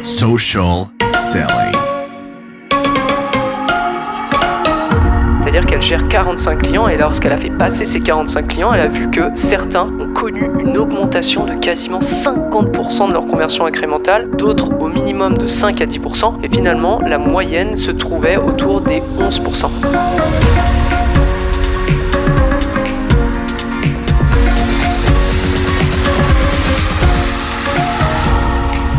Social selling. C'est-à-dire qu'elle gère 45 clients et lorsqu'elle a fait passer ces 45 clients, elle a vu que certains ont connu une augmentation de quasiment 50% de leur conversion incrémentale, d'autres au minimum de 5 à 10% et finalement la moyenne se trouvait autour des 11%.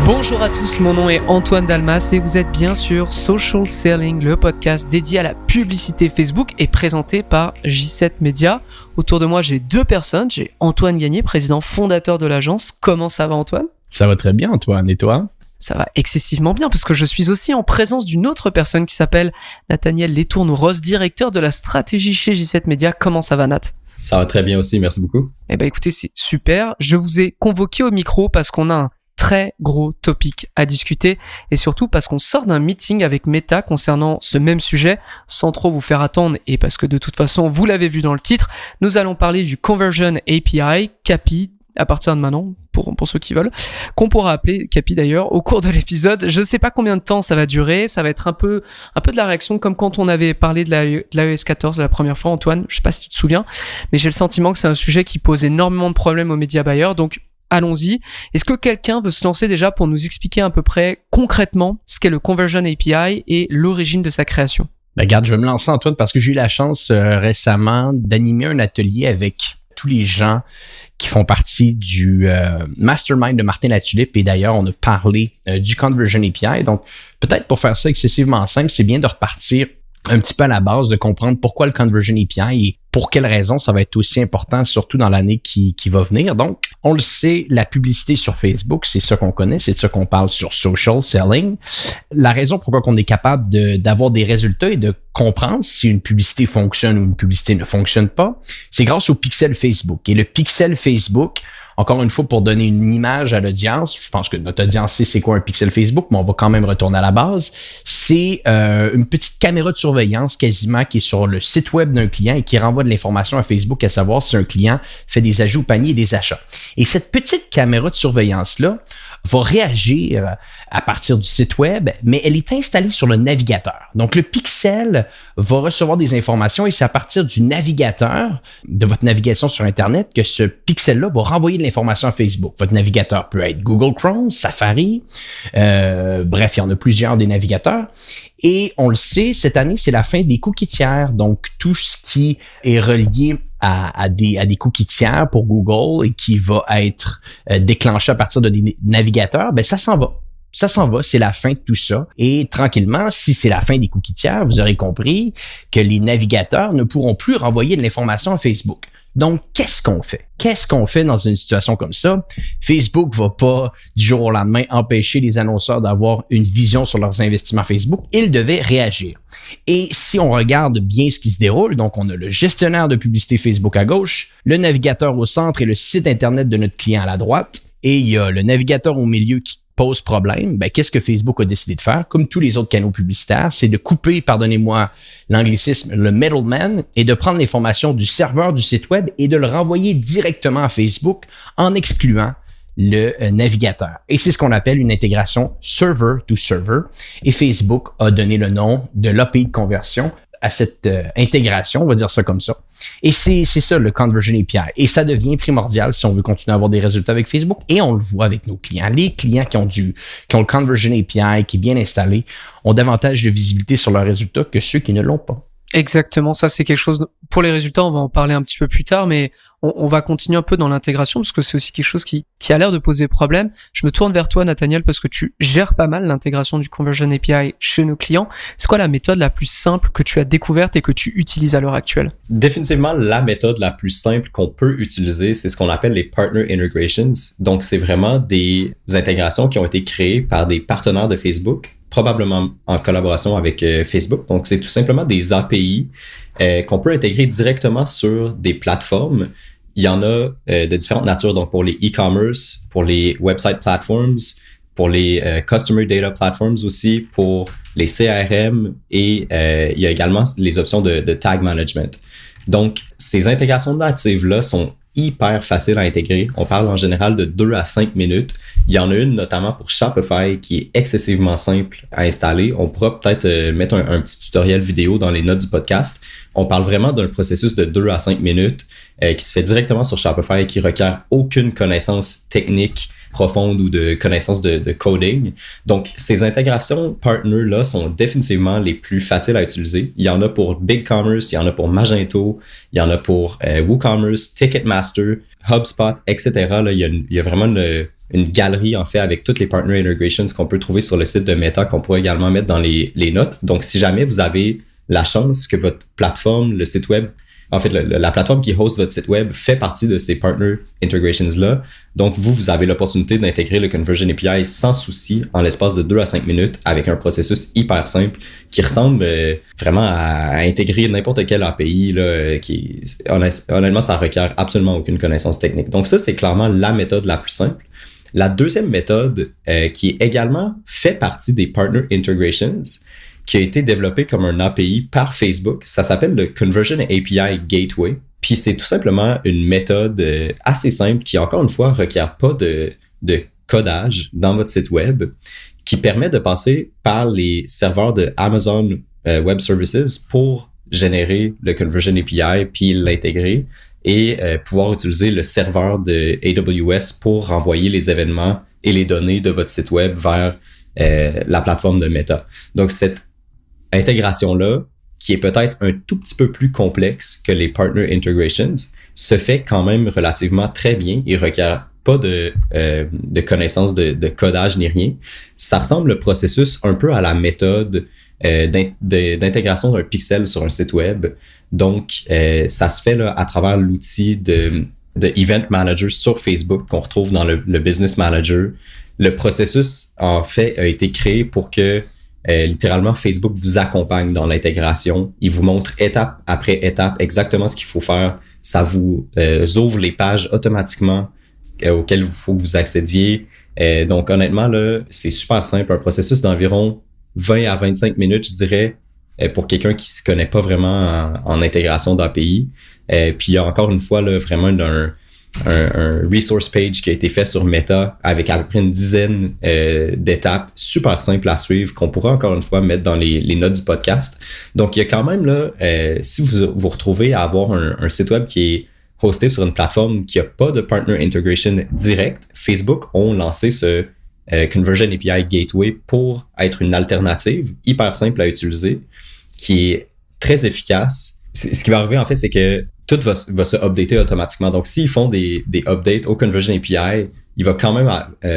Bonjour à tous, mon nom est Antoine Dalmas et vous êtes bien sur Social Selling, le podcast dédié à la publicité Facebook et présenté par J7 Media. Autour de moi, j'ai deux personnes. J'ai Antoine Gagné, président fondateur de l'agence. Comment ça va, Antoine ? Ça va très bien, Antoine. Et toi ? Ça va excessivement bien parce que je suis aussi en présence d'une autre personne qui s'appelle Nathaniel Letourneau-Ross, directeur de la stratégie chez J7 Media. Comment ça va, Nat ? Ça va très bien aussi, merci beaucoup. Eh ben écoutez, c'est super. Je vous ai convoqué au micro parce qu'on a un très gros topic à discuter et surtout parce qu'on sort d'un meeting avec Meta concernant ce même sujet. Sans trop vous faire attendre et parce que de toute façon vous l'avez vu dans le titre, nous allons parler du Conversion API, CAPI, à partir de maintenant, pour ceux qui veulent, qu'on pourra appeler CAPI d'ailleurs au cours de l'épisode. Je sais pas combien de temps ça va durer, ça va être un peu de la réaction comme quand on avait parlé de l'iOS 14 la première fois, Antoine, je sais pas si tu te souviens, mais j'ai le sentiment que c'est un sujet qui pose énormément de problèmes aux médias buyers, donc allons-y. Est-ce que quelqu'un veut se lancer déjà pour nous expliquer à peu près concrètement ce qu'est le Conversion API et l'origine de sa création? Ben regarde, je vais me lancer, Antoine, parce que j'ai eu la chance récemment d'animer un atelier avec tous les gens qui font partie du mastermind de Martin Latulippe. Et d'ailleurs, on a parlé du Conversion API. Donc, peut-être pour faire ça excessivement simple, c'est bien de repartir un petit peu à la base, de comprendre pourquoi le Conversion API et pour quelles raisons ça va être aussi important, surtout dans l'année qui va venir. Donc, on le sait, la publicité sur Facebook, c'est ça qu'on connaît, c'est de ça qu'on parle sur social selling. La raison pourquoi on est capable d'avoir des résultats et de comprendre si une publicité fonctionne ou une publicité ne fonctionne pas, c'est grâce au pixel Facebook. Et le pixel Facebook, encore une fois, pour donner une image à l'audience, je pense que notre audience sait c'est quoi un pixel Facebook, mais on va quand même retourner à la base. C'est une petite caméra de surveillance quasiment qui est sur le site web d'un client et qui renvoie de l'information à Facebook à savoir si un client fait des ajouts au panier et des achats. Et cette petite caméra de surveillance-là va réagir à partir du site web, mais elle est installée sur le navigateur. Donc, le pixel va recevoir des informations et c'est à partir du navigateur, de votre navigation sur Internet, que ce pixel-là va renvoyer de l'information à Facebook. Votre navigateur peut être Google Chrome, Safari, bref, il y en a plusieurs des navigateurs. Et on le sait, cette année, c'est la fin des cookies tiers. Donc, tout ce qui est relié à des cookies tiers pour Google et qui va être déclenché à partir de des navigateurs, ben ça s'en va. Ça s'en va, c'est la fin de tout ça. Et tranquillement, si c'est la fin des cookies tiers, vous aurez compris que les navigateurs ne pourront plus renvoyer de l'information à Facebook. Donc, qu'est-ce qu'on fait? Qu'est-ce qu'on fait dans une situation comme ça? Facebook va pas, du jour au lendemain, empêcher les annonceurs d'avoir une vision sur leurs investissements Facebook. Ils devaient réagir. Et si on regarde bien ce qui se déroule, donc on a le gestionnaire de publicité Facebook à gauche, le navigateur au centre et le site Internet de notre client à la droite, et il y a le navigateur au milieu qui pose problème, ben, qu'est-ce que Facebook a décidé de faire? Comme tous les autres canaux publicitaires, c'est de couper, pardonnez-moi l'anglicisme, le middleman et de prendre l'information du serveur du site web et de le renvoyer directement à Facebook en excluant le navigateur. Et c'est ce qu'on appelle une intégration server to server. Et Facebook a donné le nom de l'API de conversion à cette intégration, on va dire ça comme ça. Et c'est ça le Conversion API. Et ça devient primordial si on veut continuer à avoir des résultats avec Facebook. Et on le voit avec nos clients. Les clients qui ont le Conversion API qui est bien installé ont davantage de visibilité sur leurs résultats que ceux qui ne l'ont pas. Exactement, ça c'est quelque chose, pour les résultats on va en parler un petit peu plus tard, mais on va continuer un peu dans l'intégration parce que c'est aussi quelque chose qui a l'air de poser problème. Je me tourne vers toi Nathaniel parce que tu gères pas mal l'intégration du Conversion API chez nos clients. C'est quoi la méthode la plus simple que tu as découverte et que tu utilises à l'heure actuelle? Définitivement, la méthode la plus simple qu'on peut utiliser, c'est ce qu'on appelle les Partner Integrations. Donc, c'est vraiment des intégrations qui ont été créées par des partenaires de Facebook, probablement en collaboration avec Facebook. Donc, c'est tout simplement des API qu'on peut intégrer directement sur des plateformes. Il y en a de différentes natures, donc pour les e-commerce, pour les website platforms, pour les Customer Data Platforms aussi, pour les CRM et il y a également les options de tag management. Donc, ces intégrations natives-là sont hyper faciles à intégrer. On parle en général de 2 à 5 minutes Il y en a une notamment pour Shopify qui est excessivement simple à installer. On pourra peut-être mettre un petit tutoriel vidéo dans les notes du podcast. On parle vraiment d'un processus de 2 à 5 minutes qui se fait directement sur Shopify et qui requiert aucune connaissance technique profonde ou de connaissance de coding. Donc, ces intégrations partner-là sont définitivement les plus faciles à utiliser. Il y en a pour BigCommerce, il y en a pour Magento, il y en a pour WooCommerce, Ticketmaster, HubSpot, etc. Là, il y a vraiment une galerie, en fait, avec toutes les partner integrations qu'on peut trouver sur le site de Meta, qu'on pourrait également mettre dans les notes. Donc, si jamais vous avez la chance que votre plateforme, le site web, en fait, la plateforme qui host votre site web fait partie de ces partner integrations-là. Donc, vous avez l'opportunité d'intégrer le Conversion API sans souci en l'espace de 2 à 5 minutes avec un processus hyper simple qui ressemble vraiment à intégrer n'importe quel API. Là, honnêtement, ça requiert absolument aucune connaissance technique. Donc, ça, c'est clairement la méthode la plus simple. La deuxième méthode, qui est également fait partie des partner integrations, qui a été développé comme un API par Facebook. Ça s'appelle le Conversion API Gateway. Puis c'est tout simplement une méthode assez simple qui, encore une fois, ne requiert pas de codage dans votre site web, qui permet de passer par les serveurs de Amazon Web Services pour générer le Conversion API puis l'intégrer et pouvoir utiliser le serveur de AWS pour renvoyer les événements et les données de votre site web vers la plateforme de Meta. Donc, cette intégration-là, qui est peut-être un tout petit peu plus complexe que les partner integrations, se fait quand même relativement très bien et requiert pas de connaissance de codage ni rien. Ça ressemble le processus un peu à la méthode d'intégration d'un pixel sur un site web. Donc, ça se fait là, à travers l'outil de Event Manager sur Facebook qu'on retrouve dans le Business Manager. Le processus, en fait, a été créé pour que littéralement, Facebook vous accompagne dans l'intégration. Il vous montre étape après étape exactement ce qu'il faut faire. Ça vous ouvre les pages automatiquement auxquelles il faut que vous accédiez. Donc, honnêtement, là, c'est super simple. Un processus d'environ 20 à 25 minutes, je dirais, pour quelqu'un qui ne se connaît pas vraiment en intégration d'API. Puis, il y a encore une fois là, vraiment un resource page qui a été fait sur Meta avec à peu près une dizaine d'étapes super simples à suivre qu'on pourra encore une fois mettre dans les notes du podcast. Donc, il y a quand même là, si vous vous retrouvez à avoir un site web qui est hosté sur une plateforme qui n'a pas de partner integration direct, Facebook ont lancé ce Conversion API Gateway pour être une alternative hyper simple à utiliser qui est très efficace. Ce qui va arriver en fait, c'est que tout va se updater automatiquement. Donc, s'ils font des updates au Conversion API, il va quand même,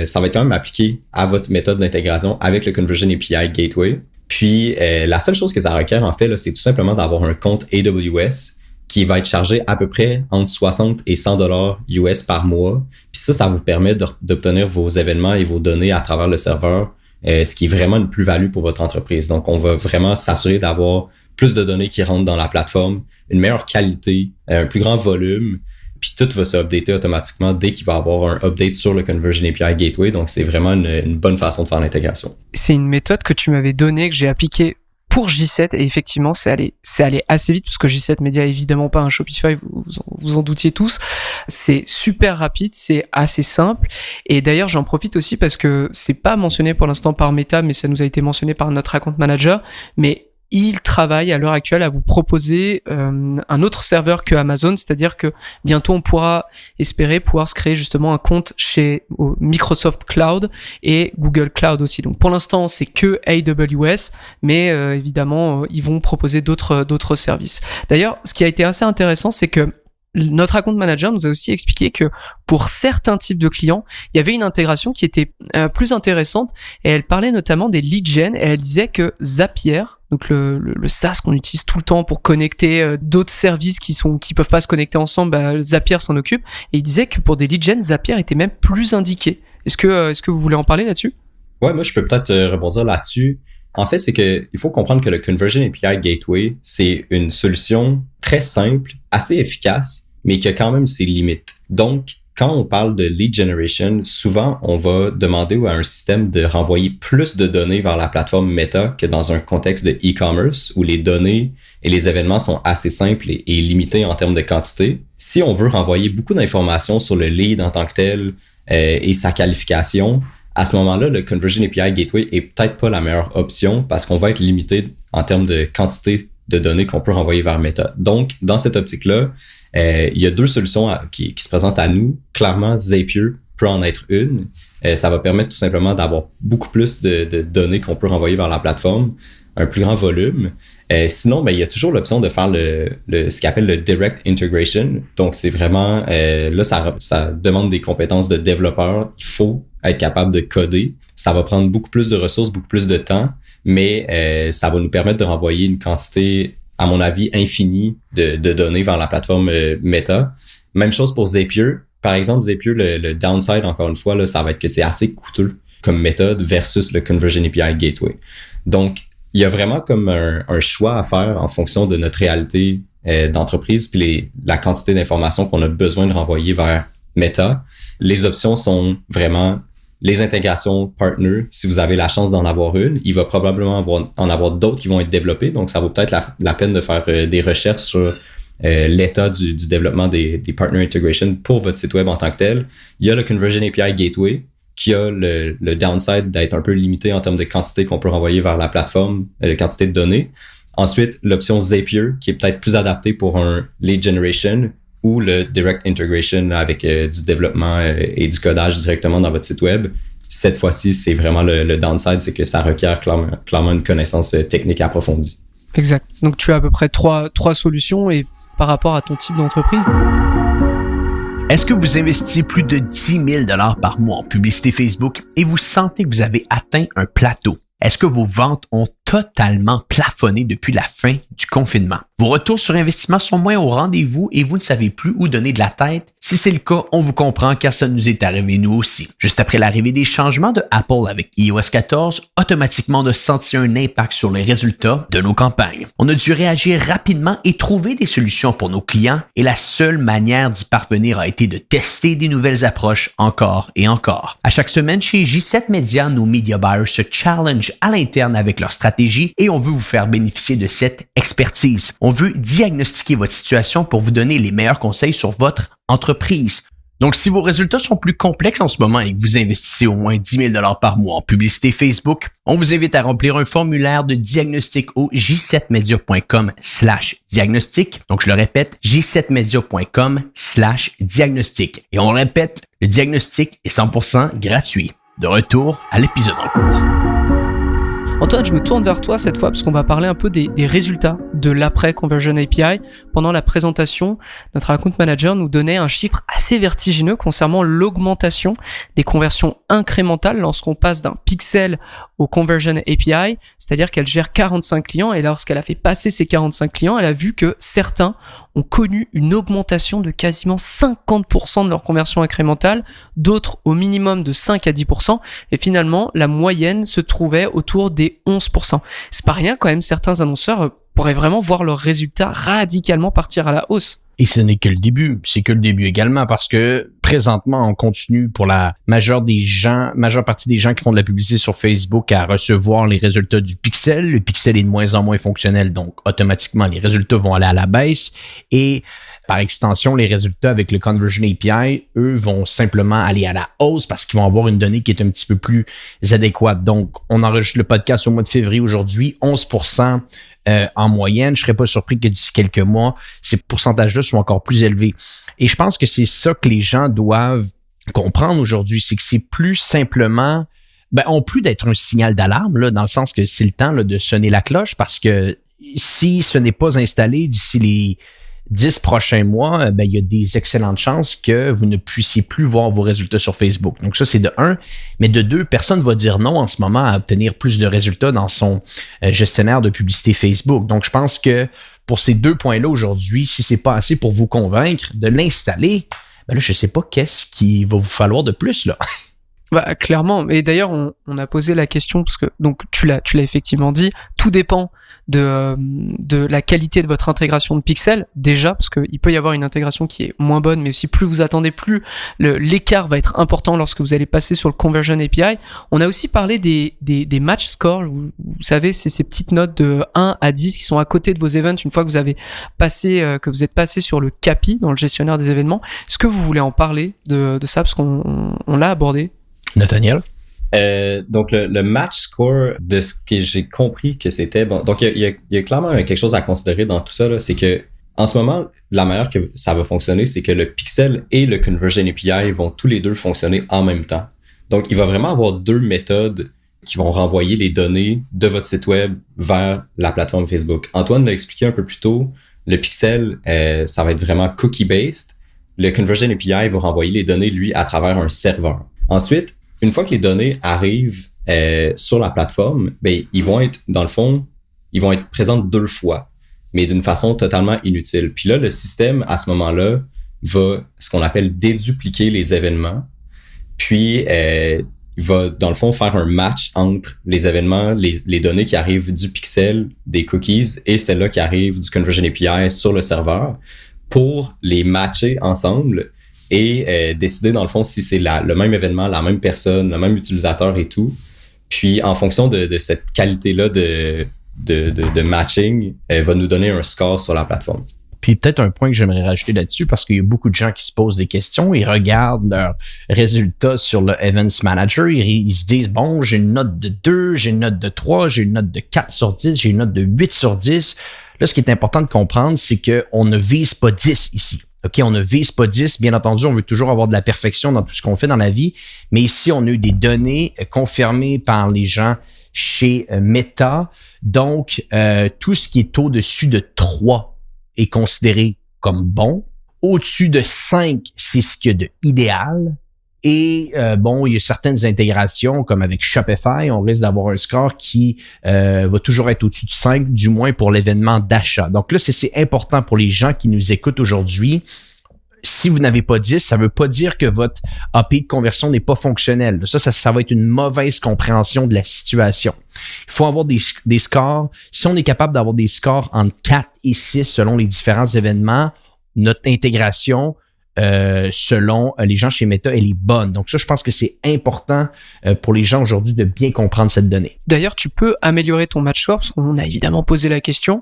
ça va être quand même appliqué à votre méthode d'intégration avec le Conversion API Gateway. Puis, la seule chose que ça requiert, en fait, là, c'est tout simplement d'avoir un compte AWS qui va être chargé à peu près entre 60 et 100 $ US par mois. Puis ça vous permet d'obtenir vos événements et vos données à travers le serveur, ce qui est vraiment une plus-value pour votre entreprise. Donc, on va vraiment s'assurer d'avoir plus de données qui rentrent dans la plateforme, une meilleure qualité, un plus grand volume, puis tout va se updater automatiquement dès qu'il va y avoir un update sur le Conversion API Gateway. Donc, c'est vraiment une bonne façon de faire l'intégration. C'est une méthode que tu m'avais donnée, que j'ai appliquée pour J7, et effectivement, c'est allé assez vite, parce que J7 Media est évidemment pas un Shopify, vous en doutiez tous. C'est super rapide, c'est assez simple. Et d'ailleurs, j'en profite aussi parce que c'est pas mentionné pour l'instant par Meta, mais ça nous a été mentionné par notre account manager. Mais il travaille à l'heure actuelle à vous proposer un autre serveur que Amazon, c'est-à-dire que bientôt on pourra espérer pouvoir se créer justement un compte chez Microsoft Cloud et Google Cloud aussi. Donc pour l'instant c'est que AWS, mais évidemment ils vont proposer d'autres services. D'ailleurs, ce qui a été assez intéressant, c'est que notre account manager nous a aussi expliqué que pour certains types de clients, il y avait une intégration qui était plus intéressante, et elle parlait notamment des lead gen, et elle disait que Zapier, donc le SaaS qu'on utilise tout le temps pour connecter d'autres services qui peuvent pas se connecter ensemble, Zapier s'en occupe, et il disait que pour des lead gen, Zapier était même plus indiqué. Est-ce que vous voulez en parler là-dessus? Ouais, moi je peux peut-être rebondir là-dessus. En fait, c'est que il faut comprendre que le Conversion API Gateway, c'est une solution très simple, assez efficace, mais qui a quand même ses limites. Donc, quand on parle de lead generation, souvent, on va demander à un système de renvoyer plus de données vers la plateforme Meta que dans un contexte de e-commerce où les données et les événements sont assez simples et limités en termes de quantité. Si on veut renvoyer beaucoup d'informations sur le lead en tant que tel, et sa qualification, à ce moment-là, le Conversion API Gateway est peut-être pas la meilleure option parce qu'on va être limité en termes de quantité de données qu'on peut renvoyer vers Meta. Donc, dans cette optique-là, il y a 2 solutions qui se présentent à nous. Clairement, Zapier peut en être une. Ça va permettre tout simplement d'avoir beaucoup plus de données qu'on peut renvoyer vers la plateforme, un plus grand volume. Sinon, il y a toujours l'option de faire ce qu'on appelle le Direct Integration. Donc, c'est vraiment, là, ça demande des compétences de développeur. Il faut être capable de coder. Ça va prendre beaucoup plus de ressources, beaucoup plus de temps, mais ça va nous permettre de renvoyer une quantité, à mon avis, infinie de données vers la plateforme Meta. Même chose pour Zapier. Par exemple, Zapier, le downside, encore une fois, là, ça va être que c'est assez coûteux comme méthode versus le Conversion API Gateway. Donc, il y a vraiment comme un choix à faire en fonction de notre réalité d'entreprise puis la quantité d'informations qu'on a besoin de renvoyer vers Meta. Les options sont vraiment les intégrations partner. Si vous avez la chance d'en avoir une, il va probablement en avoir d'autres qui vont être développées. Donc, ça vaut peut-être la peine de faire des recherches sur l'état du développement des partner integration pour votre site web en tant que tel. Il y a le Conversion API Gateway qui a le downside d'être un peu limité en termes de quantité qu'on peut renvoyer vers la plateforme, la quantité de données. Ensuite, l'option Zapier, qui est peut-être plus adaptée pour un lead generation ou le direct integration avec du développement et du codage directement dans votre site web. Cette fois-ci, c'est vraiment le downside, c'est que ça requiert clairement une connaissance technique approfondie. Exact. Donc, tu as à peu près trois solutions et par rapport à ton type d'entreprise. Est-ce que vous investissez plus de 10 000 $ par mois en publicité Facebook et vous sentez que vous avez atteint un plateau? Est-ce que vos ventes ont totalement plafonné depuis la fin du confinement? Vos retours sur investissement sont moins au rendez-vous et vous ne savez plus où donner de la tête? Si c'est le cas, on vous comprend car ça nous est arrivé nous aussi. Juste après l'arrivée des changements de Apple avec iOS 14, automatiquement on a senti un impact sur les résultats de nos campagnes. On a dû réagir rapidement et trouver des solutions pour nos clients et la seule manière d'y parvenir a été de tester des nouvelles approches encore et encore. À chaque semaine chez J7 Media, nos media buyers se challenge à l'interne avec leur stratégie et on veut vous faire bénéficier de cette expertise. On veut diagnostiquer votre situation pour vous donner les meilleurs conseils sur votre entreprise. Donc, si vos résultats sont plus complexes en ce moment et que vous investissez au moins 10 000 $ par mois en publicité Facebook, on vous invite à remplir un formulaire de diagnostic au j7media.com/diagnostic. Donc, je le répète, j7media.com/diagnostic. Et on répète, le diagnostic est 100% gratuit. De retour à l'épisode en cours. Antoine, je me tourne vers toi cette fois parce qu'on va parler un peu des résultats de l'après Conversion API. Pendant la présentation, notre account manager nous donnait un chiffre assez vertigineux concernant l'augmentation des conversions incrémentales lorsqu'on passe d'un pixel au Conversion API, c'est-à-dire qu'elle gère 45 clients et lorsqu'elle a fait passer ces 45 clients, elle a vu que certains ont connu une augmentation de quasiment 50% de leur conversion incrémentale, d'autres au minimum de 5 à 10% et finalement la moyenne se trouvait autour des 11%. C'est pas rien quand même, certains annonceurs pourraient vraiment voir leurs résultats radicalement partir à la hausse. Et ce n'est que le début. C'est que le début également parce que présentement, on continue pour la majeure partie des gens qui font de la publicité sur Facebook à recevoir les résultats du pixel. Le pixel est de moins en moins fonctionnel, donc automatiquement, les résultats vont aller à la baisse. Et par extension, les résultats avec le Conversion API, eux, vont simplement aller à la hausse parce qu'ils vont avoir une donnée qui est un petit peu plus adéquate. Donc, on enregistre le podcast au mois de février aujourd'hui, 11% en moyenne. Je serais pas surpris que d'ici quelques mois, ces pourcentages-là soient encore plus élevés. Et je pense que c'est ça que les gens doivent comprendre aujourd'hui, c'est que c'est plus simplement, en plus d'être un signal d'alarme, là, dans le sens que c'est le temps là, de sonner la cloche, parce que si ce n'est pas installé d'ici les 10 prochains mois, il y a des excellentes chances que vous ne puissiez plus voir vos résultats sur Facebook. Donc ça, c'est de 1. Mais de 2, personne ne va dire non en ce moment à obtenir plus de résultats dans son gestionnaire de publicité Facebook. Donc je pense que pour ces 2 points-là aujourd'hui, si c'est pas assez pour vous convaincre de l'installer, là, je sais pas qu'est-ce qu'il va vous falloir de plus, là. Bah, clairement. Et d'ailleurs, on a posé la question parce que donc tu l'as effectivement dit. Tout dépend de la qualité de votre intégration de pixels déjà, parce que il peut y avoir une intégration qui est moins bonne, mais aussi plus vous attendez, plus l'écart va être important lorsque vous allez passer sur le Conversion API. On a aussi parlé des match scores. Vous savez, c'est ces petites notes de 1 à 10 qui sont à côté de vos events une fois que vous avez passé, que vous êtes passé sur le CAPI dans le gestionnaire des événements. Est-ce que vous voulez en parler de ça parce qu'on l'a abordé? Nathaniel? Donc, le match score, de ce que j'ai compris que c'était... Bon, donc, il y a clairement quelque chose à considérer dans tout ça, là, c'est que en ce moment, la manière que ça va fonctionner, c'est que le pixel et le Conversion API vont tous les deux fonctionner en même temps. Donc, il va vraiment avoir deux méthodes qui vont renvoyer les données de votre site web vers la plateforme Facebook. Antoine l'a expliqué un peu plus tôt, le pixel, ça va être vraiment cookie-based. Le Conversion API va renvoyer les données, lui, à travers un serveur. Ensuite, une fois que les données arrivent sur la plateforme, ben, ils vont être, dans le fond, ils vont être présents deux fois, mais d'une façon totalement inutile. Puis là, le système, à ce moment-là, va, ce qu'on appelle dédupliquer les événements, puis il va, dans le fond, faire un match entre les événements, les données qui arrivent du pixel, des cookies, et celles-là qui arrivent du Conversion API sur le serveur, pour les matcher ensemble et décider, dans le fond, si c'est le même événement, la même personne, le même utilisateur et tout. Puis, en fonction de cette qualité-là de matching, elle va nous donner un score sur la plateforme. Puis peut-être un point que j'aimerais rajouter là-dessus, parce qu'il y a beaucoup de gens qui se posent des questions, ils regardent leurs résultats sur le Events Manager, ils se disent, bon, j'ai une note de 2, j'ai une note de 3, j'ai une note de 4 sur 10, j'ai une note de 8 sur 10. Là, ce qui est important de comprendre, c'est qu'on ne vise pas 10 ici. OK, on ne vise pas 10. Bien entendu, on veut toujours avoir de la perfection dans tout ce qu'on fait dans la vie. Mais ici, on a eu des données confirmées par les gens chez Meta. Donc, tout ce qui est au-dessus de 3 est considéré comme bon. Au-dessus de 5, c'est ce qu'il y a de idéal. Et bon, il y a certaines intégrations, comme avec Shopify, on risque d'avoir un score qui va toujours être au-dessus de 5, du moins pour l'événement d'achat. Donc là, c'est important pour les gens qui nous écoutent aujourd'hui. Si vous n'avez pas 10, ça ne veut pas dire que votre API de conversion n'est pas fonctionnel. Ça va être une mauvaise compréhension de la situation. Il faut avoir des scores. Si on est capable d'avoir des scores entre 4 et 6 selon les différents événements, notre intégration selon les gens chez Meta, elle est bonne. Donc ça, je pense que c'est important pour les gens aujourd'hui de bien comprendre cette donnée. D'ailleurs, tu peux améliorer ton match score, parce qu'on a évidemment posé la question,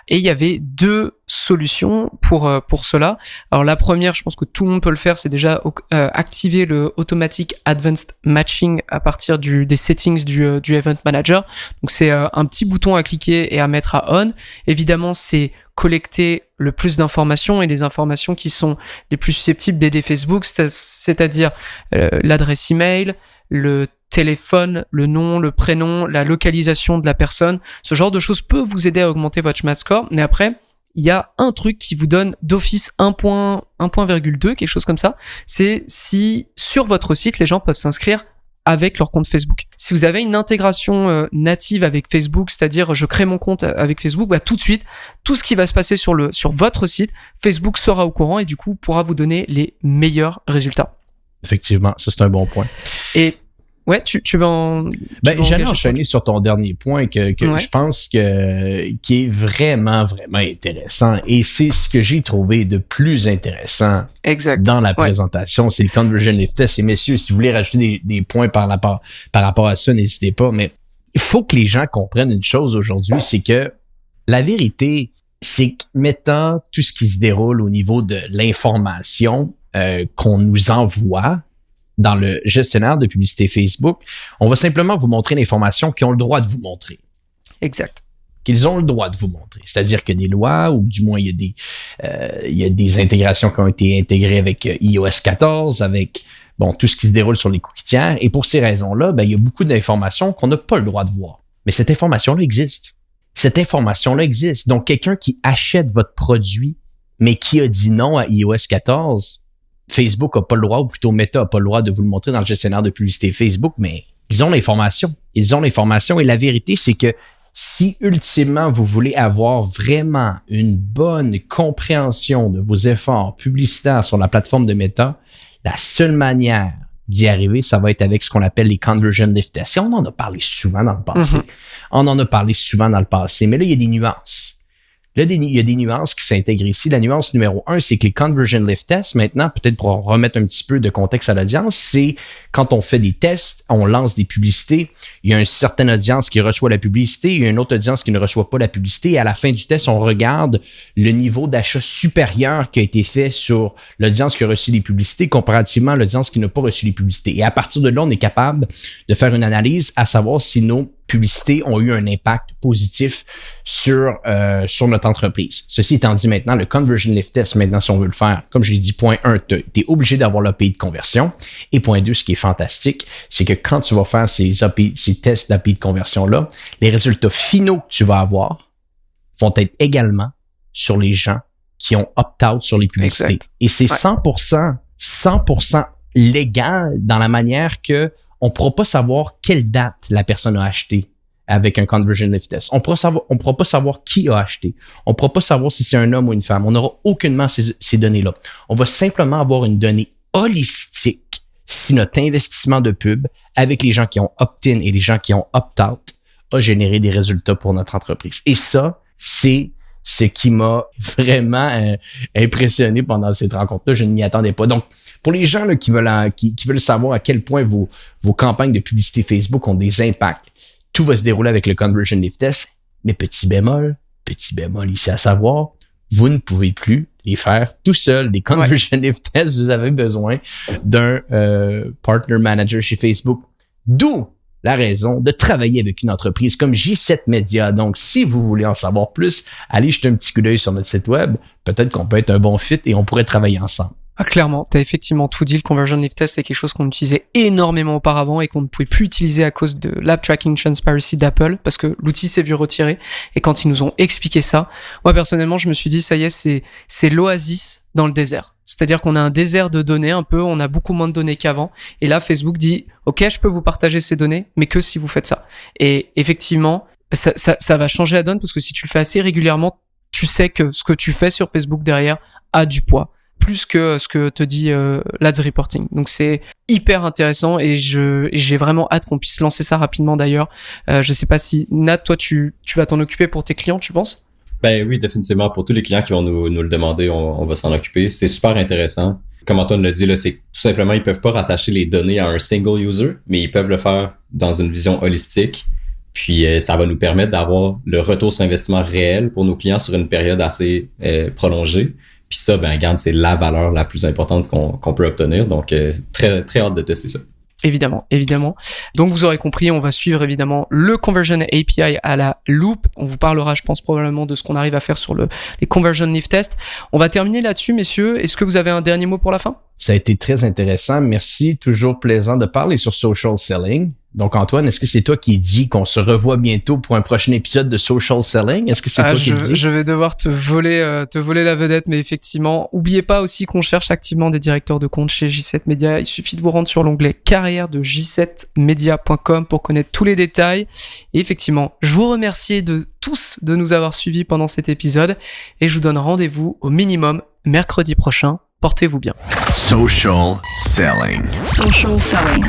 et il y avait 2 solutions pour cela. Alors la première, je pense que tout le monde peut le faire, c'est déjà activer le Automatic Advanced Matching à partir des settings du Event Manager. Donc c'est un petit bouton à cliquer et à mettre à on. Évidemment, c'est collecter le plus d'informations et les informations qui sont les plus susceptibles d'aider Facebook, c'est-à-dire l'adresse email, le téléphone, le nom, le prénom, la localisation de la personne. Ce genre de choses peut vous aider à augmenter votre match score, mais après, il y a un truc qui vous donne d'office 1.2, quelque chose comme ça, c'est si sur votre site, les gens peuvent s'inscrire avec leur compte Facebook. Si vous avez une intégration native avec Facebook, c'est-à-dire je crée mon compte avec Facebook, bah tout de suite, tout ce qui va se passer sur votre site, Facebook sera au courant et du coup pourra vous donner les meilleurs résultats. Effectivement, ça c'est un bon point. Et ouais, tu vas en... J'allais enchaîner sur ton dernier point que ouais. Je pense qui est vraiment, vraiment intéressant. Et c'est ce que j'ai trouvé de plus intéressant dans la présentation. C'est le Conversion Lift Test. Et messieurs, si vous voulez rajouter des points par rapport à ça, n'hésitez pas. Mais il faut que les gens comprennent une chose aujourd'hui, c'est que la vérité, c'est que mettant tout ce qui se déroule au niveau de l'information qu'on nous envoie, dans le gestionnaire de publicité Facebook, on va simplement vous montrer l'information qu'ils ont le droit de vous montrer. Exact. Qu'ils ont le droit de vous montrer. C'est-à-dire que des lois, ou du moins il y a des intégrations qui ont été intégrées avec iOS 14, avec tout ce qui se déroule sur les cookies tiers. Et pour ces raisons-là, il y a beaucoup d'informations qu'on n'a pas le droit de voir. Mais cette information-là existe. Cette information-là existe. Donc, quelqu'un qui achète votre produit, mais qui a dit non à iOS 14, Facebook n'a pas le droit, ou plutôt Meta n'a pas le droit de vous le montrer dans le gestionnaire de publicité Facebook, mais ils ont l'information. Ils ont l'information et la vérité, c'est que si ultimement vous voulez avoir vraiment une bonne compréhension de vos efforts publicitaires sur la plateforme de Meta, la seule manière d'y arriver, ça va être avec ce qu'on appelle les conversion lift tests. Et on en a parlé souvent dans le passé. Mais là, il y a des nuances. Là, il y a des nuances qui s'intègrent ici. La nuance numéro 1, c'est que les conversion lift tests, maintenant, peut-être pour remettre un petit peu de contexte à l'audience, c'est quand on fait des tests, on lance des publicités, il y a une certaine audience qui reçoit la publicité, il y a une autre audience qui ne reçoit pas la publicité, et à la fin du test, on regarde le niveau d'achat supérieur qui a été fait sur l'audience qui a reçu les publicités comparativement à l'audience qui n'a pas reçu les publicités. Et à partir de là, on est capable de faire une analyse à savoir si nos publicités ont eu un impact positif sur notre entreprise. Ceci étant dit, maintenant, le conversion lift test, maintenant, si on veut le faire, comme je l'ai dit, point 1, tu es obligé d'avoir l'API de conversion. Et point 2, ce qui est fantastique, c'est que quand tu vas faire ces tests d'API de conversion-là, les résultats finaux que tu vas avoir vont être également sur les gens qui ont opt-out sur les publicités. Exact. Et c'est 100% légal dans la manière que on ne pourra pas savoir quelle date la personne a acheté avec un conversion lift test. On ne pourra pas savoir qui a acheté. On ne pourra pas savoir si c'est un homme ou une femme. On n'aura aucunement ces données-là. On va simplement avoir une donnée holistique si notre investissement de pub avec les gens qui ont opt-in et les gens qui ont opt-out a généré des résultats pour notre entreprise. Et ça, c'est ce qui m'a vraiment impressionné pendant cette rencontre-là. Je ne m'y attendais pas. Donc, pour les gens là, qui veulent savoir à quel point vos campagnes de publicité Facebook ont des impacts, tout va se dérouler avec le Conversion Lift Test. Mais petit bémol ici à savoir, vous ne pouvez plus les faire tout seul. Les Conversion Lift Tests, vous avez besoin d'un partner manager chez Facebook. D'où la raison de travailler avec une entreprise comme J7 Media. Donc, si vous voulez en savoir plus, allez jeter un petit coup d'œil sur notre site web. Peut-être qu'on peut être un bon fit et on pourrait travailler ensemble. Ah, clairement, t'as effectivement tout dit. Le Conversion Lift Test, c'est quelque chose qu'on utilisait énormément auparavant et qu'on ne pouvait plus utiliser à cause de l'App Tracking Transparency d'Apple parce que l'outil s'est vu retirer. Et quand ils nous ont expliqué ça, moi personnellement, je me suis dit, ça y est, c'est l'oasis dans le désert. C'est-à-dire qu'on a un désert de données un peu, on a beaucoup moins de données qu'avant. Et là, Facebook dit, OK, je peux vous partager ces données, mais que si vous faites ça. Et effectivement, ça va changer la donne parce que si tu le fais assez régulièrement, tu sais que ce que tu fais sur Facebook derrière a du poids. Plus que ce que te dit l'Ads Reporting. Donc c'est hyper intéressant et j'ai vraiment hâte qu'on puisse lancer ça rapidement d'ailleurs. Je sais pas si Nat, toi tu vas t'en occuper pour tes clients, tu penses? Ben oui, définitivement. Pour tous les clients qui vont nous le demander, on va s'en occuper. C'est super intéressant. Comme Antoine l'a dit, là, c'est tout simplement, ils peuvent pas rattacher les données à un single user, mais ils peuvent le faire dans une vision holistique. Puis ça va nous permettre d'avoir le retour sur investissement réel pour nos clients sur une période assez prolongée. Puis ça, ben regarde, c'est la valeur la plus importante qu'on peut obtenir. Donc, très, très hâte de tester ça. Évidemment. Donc vous aurez compris, on va suivre évidemment le Conversion API à la loupe. On vous parlera, je pense, probablement de ce qu'on arrive à faire sur les Conversion Lift Tests. On va terminer là-dessus, messieurs. Est-ce que vous avez un dernier mot pour la fin? Ça a été très intéressant. Merci. Toujours plaisant de parler sur social selling. Donc, Antoine, est-ce que c'est toi qui dis qu'on se revoit bientôt pour un prochain épisode de Social Selling? Est-ce que c'est toi qui le dis? Je vais devoir te voler la vedette, mais effectivement, oubliez pas aussi qu'on cherche activement des directeurs de compte chez J7 Media. Il suffit de vous rendre sur l'onglet carrière de j7media.com pour connaître tous les détails. Et effectivement, je vous remercie tous de nous avoir suivis pendant cet épisode et je vous donne rendez-vous au minimum mercredi prochain. Portez-vous bien. Social selling. Social selling.